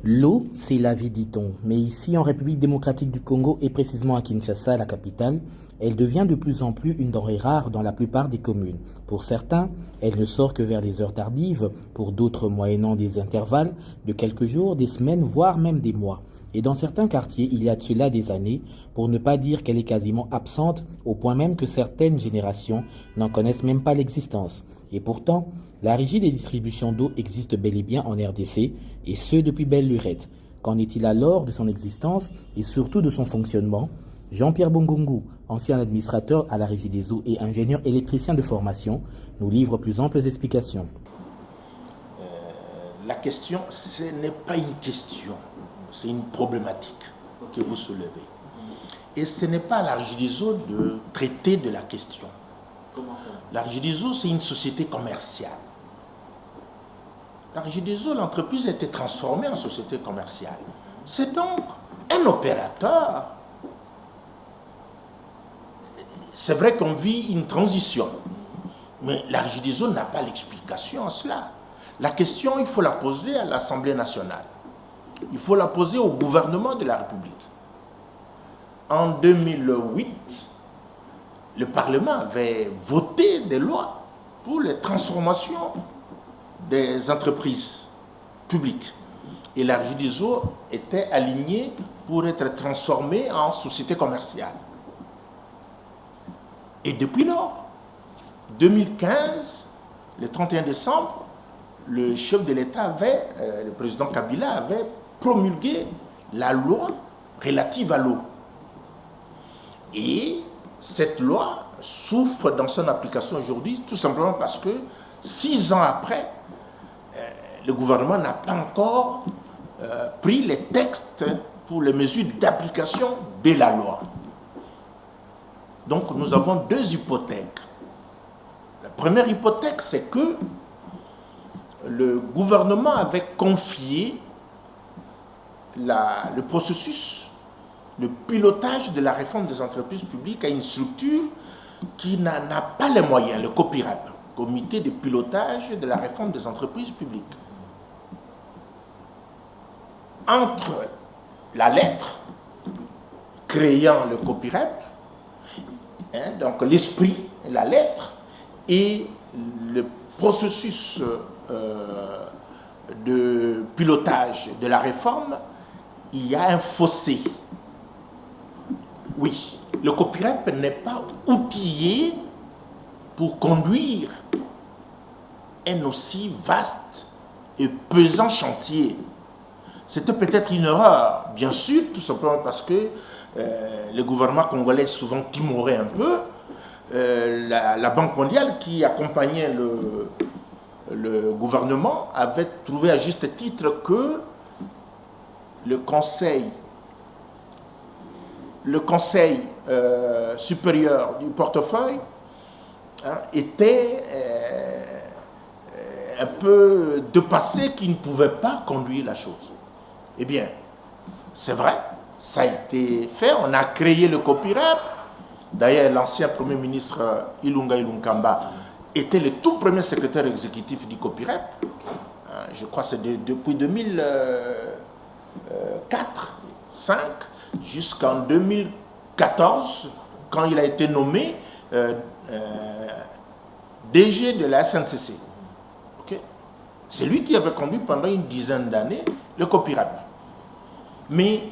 L'eau, c'est la vie, dit-on. Mais ici, en République démocratique du Congo et précisément à Kinshasa, la capitale, elle devient de plus en plus une denrée rare dans la plupart des communes. Pour certains, elle ne sort que vers les heures tardives, pour d'autres moyennant des intervalles de quelques jours, des semaines, voire même des mois. Et dans certains quartiers, il y a de cela des années, pour ne pas dire qu'elle est quasiment absente, au point même que certaines générations n'en connaissent même pas l'existence. Et pourtant, la régie des distributions d'eau existe bel et bien en RDC, et ce depuis belle lurette. Qu'en est-il alors de son existence et surtout de son fonctionnement? Jean-Pierre Bongongu, ancien administrateur à la régie des eaux et ingénieur électricien de formation, nous livre plus amples explications. La question, ce n'est pas une question, c'est une problématique que vous soulevez. Et ce n'est pas à la régie des eaux de traiter de la question. Comment ça? La régie des eaux, c'est une société commerciale. La régie des eaux, l'entreprise a été transformée en société commerciale. C'est donc un opérateur. C'est vrai qu'on vit une transition, mais la régie des eaux n'a pas l'explication à cela. La question, il faut la poser à l'Assemblée nationale. Il faut la poser au gouvernement de la République. En 2008, le Parlement avait voté des lois pour les transformations des entreprises publiques. Et la régie des eaux était alignée pour être transformée en société commerciale. Et depuis lors, 2015, le 31 décembre, le chef de l'État le président Kabila avait promulgué la loi relative à l'eau. Et cette loi souffre dans son application aujourd'hui, tout simplement parce que 6 ans après, le gouvernement n'a pas encore pris les textes pour les mesures d'application de la loi. Donc nous avons deux hypothèques. La première hypothèque, c'est que le gouvernement avait confié le processus, le pilotage de la réforme des entreprises publiques à une structure qui n'en a pas les moyens, le COPIRAP, Comité de pilotage de la réforme des entreprises publiques. Entre la lettre créant le COPIRAP, donc l'esprit, la lettre, et le processus de pilotage de la réforme, il y a un fossé. Oui, le COPIRAP n'est pas outillé pour conduire un aussi vaste et pesant chantier. C'était peut-être une erreur, bien sûr, tout simplement parce que le gouvernement congolais est souvent timoré un peu. La Banque mondiale qui accompagnait le gouvernement avait trouvé à juste titre que le conseil supérieur du portefeuille était un peu dépassé, qui ne pouvait pas conduire la chose. Eh bien, c'est vrai, ça a été fait, on a créé le COPIRAP. D'ailleurs, l'ancien Premier ministre Ilunga Ilunkamba était le tout premier secrétaire exécutif du COPIRAP. Je crois que c'est depuis 2004-2005 jusqu'en 2014, quand il a été nommé DG de la SNCC. Okay? C'est lui qui avait conduit pendant une dizaine d'années le COPIRAP. Mais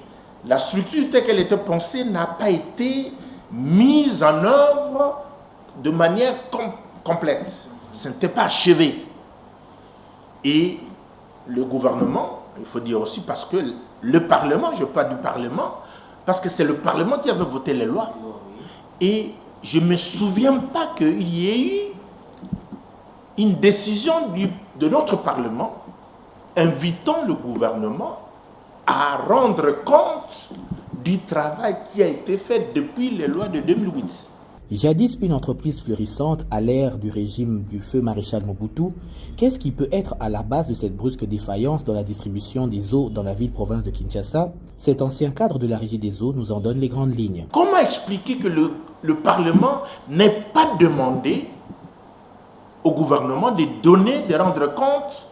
la structure telle qu'elle était pensée n'a pas été mise en œuvre de manière complète. Ce n'était pas achevé. Et le gouvernement, il faut dire aussi, parce que le Parlement, je parle du Parlement, parce que c'est le Parlement qui avait voté les lois. Et je ne me souviens pas qu'il y ait eu une décision de notre Parlement invitant le gouvernement à rendre compte du travail qui a été fait depuis les lois de 2008. Jadis une entreprise florissante à l'ère du régime du feu maréchal Mobutu, qu'est-ce qui peut être à la base de cette brusque défaillance dans la distribution des eaux dans la ville-province de Kinshasa? Cet ancien cadre de la régie des eaux nous en donne les grandes lignes. Comment expliquer que le Parlement n'ait pas demandé au gouvernement de rendre compte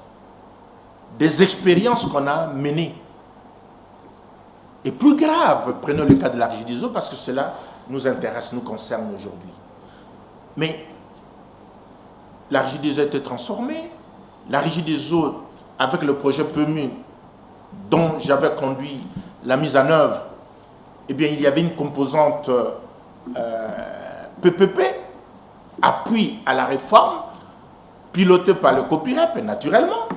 des expériences qu'on a menées. Et plus grave, prenons le cas de l'Argideso parce que cela nous intéresse, nous concerne aujourd'hui. Mais l'Argideso a été transformée. L'Argideso, avec le projet PEMU, dont j'avais conduit la mise en œuvre, eh bien, il y avait une composante PPP, appui à la réforme, pilotée par le COPIREP, naturellement.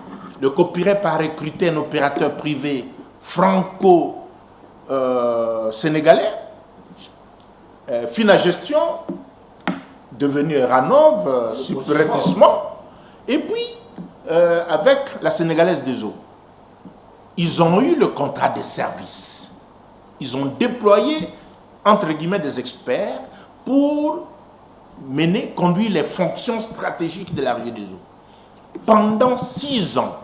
Le COPIREP a recruté un opérateur privé franco-sénégalais, Fina Gestion, devenu Ranov, Suprétissement, et puis avec la Sénégalaise des eaux. Ils ont eu le contrat de service. Ils ont déployé, entre guillemets, des experts pour conduire les fonctions stratégiques de l'Argideso. Pendant 6 ans,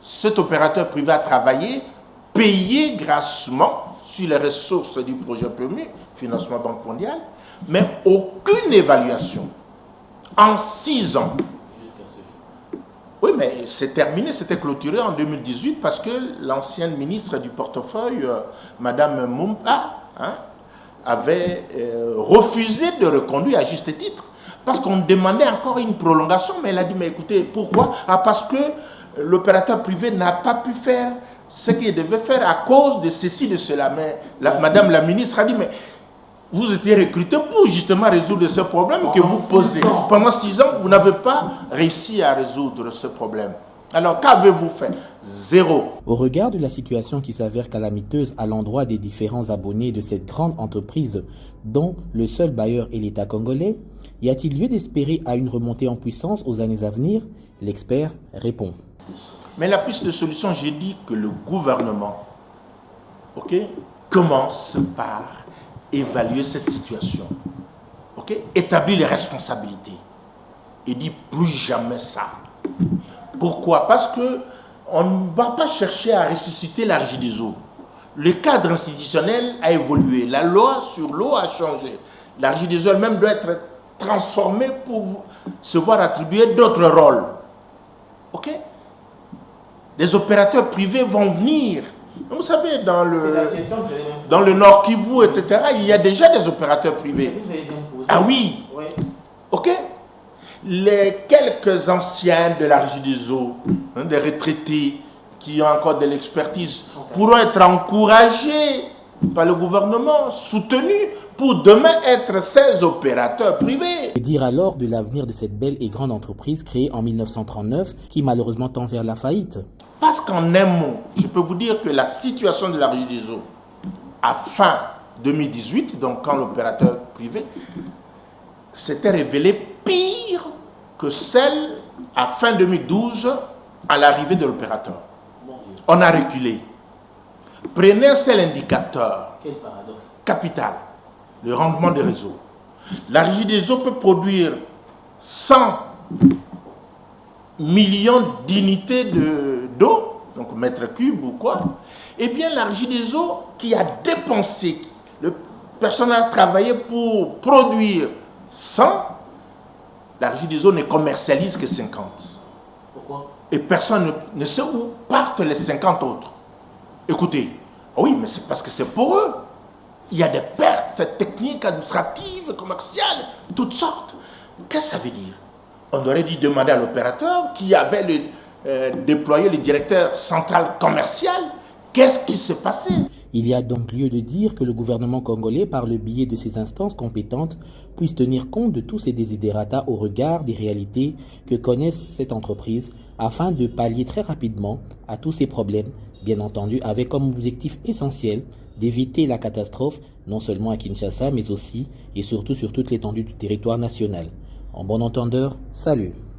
cet opérateur privé a travaillé, payé grassement sur les ressources du projet PEMU, financement Banque mondiale, mais aucune évaluation. En 6 ans. Oui, mais c'est terminé, c'était clôturé en 2018 parce que l'ancienne ministre du portefeuille, Madame Moumpa, avait refusé de reconduire à juste titre parce qu'on demandait encore une prolongation, mais elle a dit, mais écoutez, pourquoi? Parce que l'opérateur privé n'a pas pu faire ce qu'il devait faire à cause de ceci, de cela. Mais Madame la ministre a dit, mais vous étiez recruté pour justement résoudre ce problème que vous posez. Pendant 6 ans, vous n'avez pas réussi à résoudre ce problème. Alors, qu'avez-vous fait? Zéro. Au regard de la situation qui s'avère calamiteuse à l'endroit des différents abonnés de cette grande entreprise, dont le seul bailleur est l'État congolais, y a-t-il lieu d'espérer à une remontée en puissance aux années à venir? L'expert répond. Mais la piste de solution, j'ai dit que le gouvernement commence par évaluer cette situation, établir les responsabilités et dit plus jamais ça. Pourquoi? Parce qu'on ne va pas chercher à ressusciter l'Argideso. Le cadre institutionnel a évolué, la loi sur l'eau a changé. L'Argideso elle-même doit être transformée pour se voir attribuer d'autres rôles. Les opérateurs privés vont venir. Vous savez, dans le Nord Kivu, etc., il y a déjà des opérateurs privés. Ah oui. Les quelques anciens de l'Argideso, des retraités qui ont encore de l'expertise, pourront être encouragés par le gouvernement, soutenus pour demain être ces opérateurs privés. Que dire alors de l'avenir de cette belle et grande entreprise créée en 1939 qui malheureusement tend vers la faillite? Parce qu'en un mot, je peux vous dire que la situation de l'Argideso à fin 2018, donc quand l'opérateur privé, s'était révélée pire que celle à fin 2012 à l'arrivée de l'opérateur. On a reculé. Prenez un seul indicateur. Quel paradoxe. Capital, le rendement des réseaux. L'Argideso peut produire 100 millions d'unités d'eau, donc mètres cubes ou quoi. Eh bien, l'Argideso qui a dépensé, le personnel a travaillé pour produire 100, l'Argideso ne commercialise que 50. Pourquoi? Et personne ne sait où partent les 50 autres. Écoutez, oui, mais c'est parce que c'est pour eux. Il y a des pertes techniques, administratives, commerciales, toutes sortes. Qu'est-ce que ça veut dire? On aurait dû demander à l'opérateur qui avait déployé le directeur central commercial, qu'est-ce qui s'est passé? Il y a donc lieu de dire que le gouvernement congolais, par le biais de ses instances compétentes, puisse tenir compte de tous ces desiderata au regard des réalités que connaissent cette entreprise, afin de pallier très rapidement à tous ces problèmes, bien entendu avec comme objectif essentiel d'éviter la catastrophe, non seulement à Kinshasa, mais aussi et surtout sur toute l'étendue du territoire national. En bon entendeur, salut.